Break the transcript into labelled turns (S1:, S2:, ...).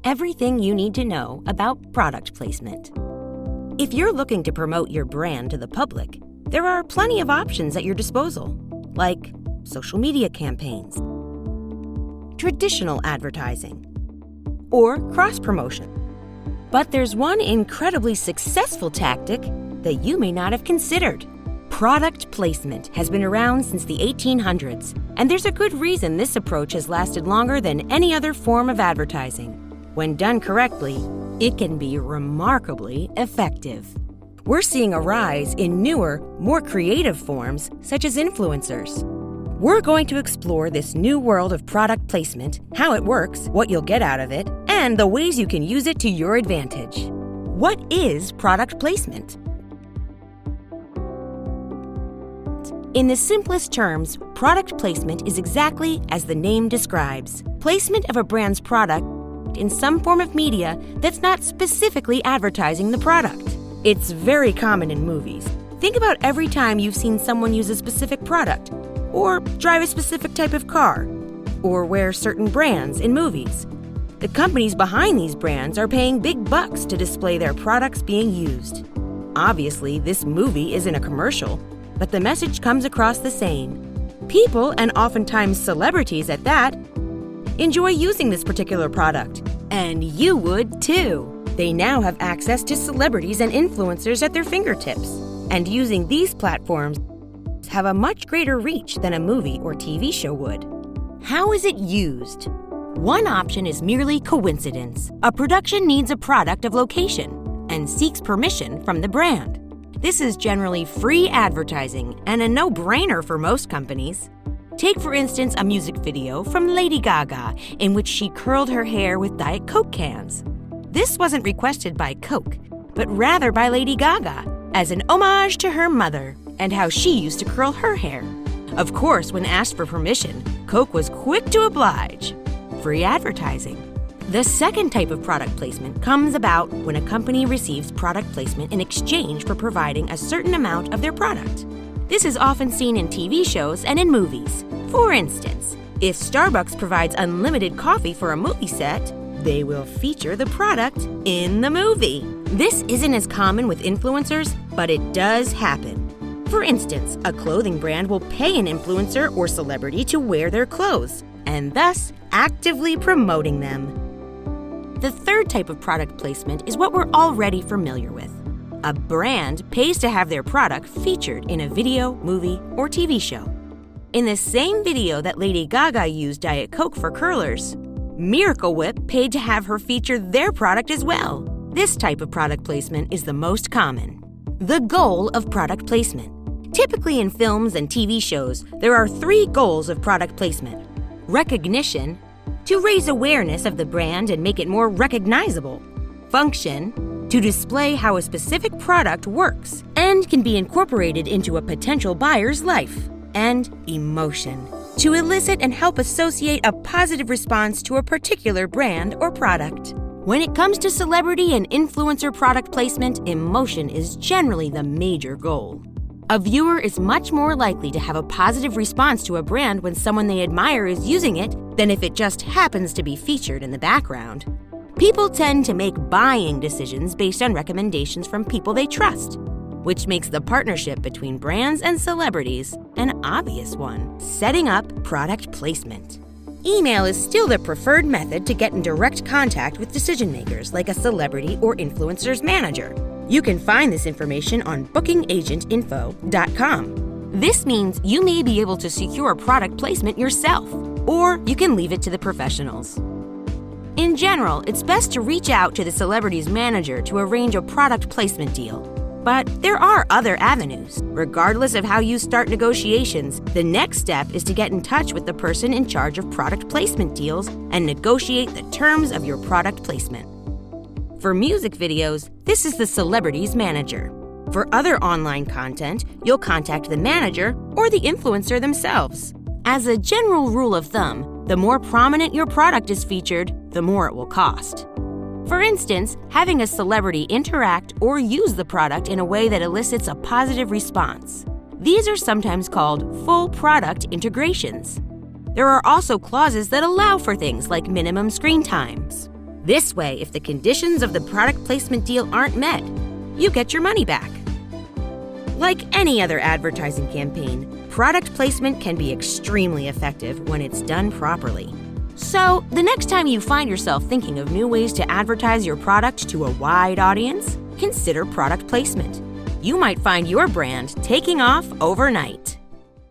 S1: everything you need to know about product placement. If you're looking to promote your brand to the public, there are plenty of options at your disposal, like social media campaigns, traditional advertising, or cross-promotion. But there's one incredibly successful tactic that you may not have considered. Product placement has been around since the 1800s, and there's a good reason this approach has lasted longer than any other form of advertising. When done correctly, it can be remarkably effective. We're seeing a rise in newer, more creative forms, such as influencers. We're going to explore this new world of product placement, how it works, what you'll get out of it, and the ways you can use it to your advantage. What is product placement? In the simplest terms, product placement is exactly as the name describes. Placement of a brand's product in some form of media that's not specifically advertising the product. It's very common in movies. Think about every time you've seen someone use a specific product, or drive a specific type of car, or wear certain brands in movies. The companies behind these brands are paying big bucks to display their products being used. Obviously, this movie isn't a commercial, but the message comes across the same. People, and oftentimes celebrities at that, enjoy using this particular product. And you would too. They now have access to celebrities and influencers at their fingertips. And using these platforms have a much greater reach than a movie or TV show would. How is it used? One option is merely coincidence. A production needs a product of location and seeks permission from the brand. This is generally free advertising and a no-brainer for most companies. Take, for instance, a music video from Lady Gaga in which she curled her hair with Diet Coke cans. This wasn't requested by Coke, but rather by Lady Gaga as an homage to her mother and how she used to curl her hair. Of course, when asked for permission, Coke was quick to oblige. Free advertising. The second type of product placement comes about when a company receives product placement in exchange for providing a certain amount of their product. This is often seen in TV shows and in movies. For instance, if Starbucks provides unlimited coffee for a movie set, they will feature the product in the movie. This isn't as common with influencers, but it does happen. For instance, a clothing brand will pay an influencer or celebrity to wear their clothes, and thus actively promoting them. The third type of product placement is what we're already familiar with. A brand pays to have their product featured in a video, movie, or TV show. In the same video that Lady Gaga used Diet Coke for curlers, Miracle Whip paid to have her feature their product as well. This type of product placement is the most common. The goal of product placement. Typically in films and TV shows, there are 3 goals of product placement. Recognition, to raise awareness of the brand and make it more recognizable. Function, to display how a specific product works and can be incorporated into a potential buyer's life. And emotion, to elicit and help associate a positive response to a particular brand or product. When it comes to celebrity and influencer product placement, emotion is generally the major goal. A viewer is much more likely to have a positive response to a brand when someone they admire is using it than if it just happens to be featured in the background. People tend to make buying decisions based on recommendations from people they trust, which makes the partnership between brands and celebrities an obvious one. Setting up product placement. Email is still the preferred method to get in direct contact with decision makers like a celebrity or influencer's manager. You can find this information on bookingagentinfo.com. This means you may be able to secure product placement yourself, or you can leave it to the professionals. In general, it's best to reach out to the celebrity's manager to arrange a product placement deal. But there are other avenues. Regardless of how you start negotiations, the next step is to get in touch with the person in charge of product placement deals and negotiate the terms of your product placement. For music videos, this is the celebrity's manager. For other online content, you'll contact the manager or the influencer themselves. As a general rule of thumb, the more prominent your product is featured, the more it will cost. For instance, having a celebrity interact or use the product in a way that elicits a positive response. These are sometimes called full product integrations. There are also clauses that allow for things like minimum screen times. This way, if the conditions of the product placement deal aren't met, you get your money back. Like any other advertising campaign, product placement can be extremely effective when it's done properly. So, the next time you find yourself thinking of new ways to advertise your product to a wide audience, consider product placement. You might find your brand taking off overnight.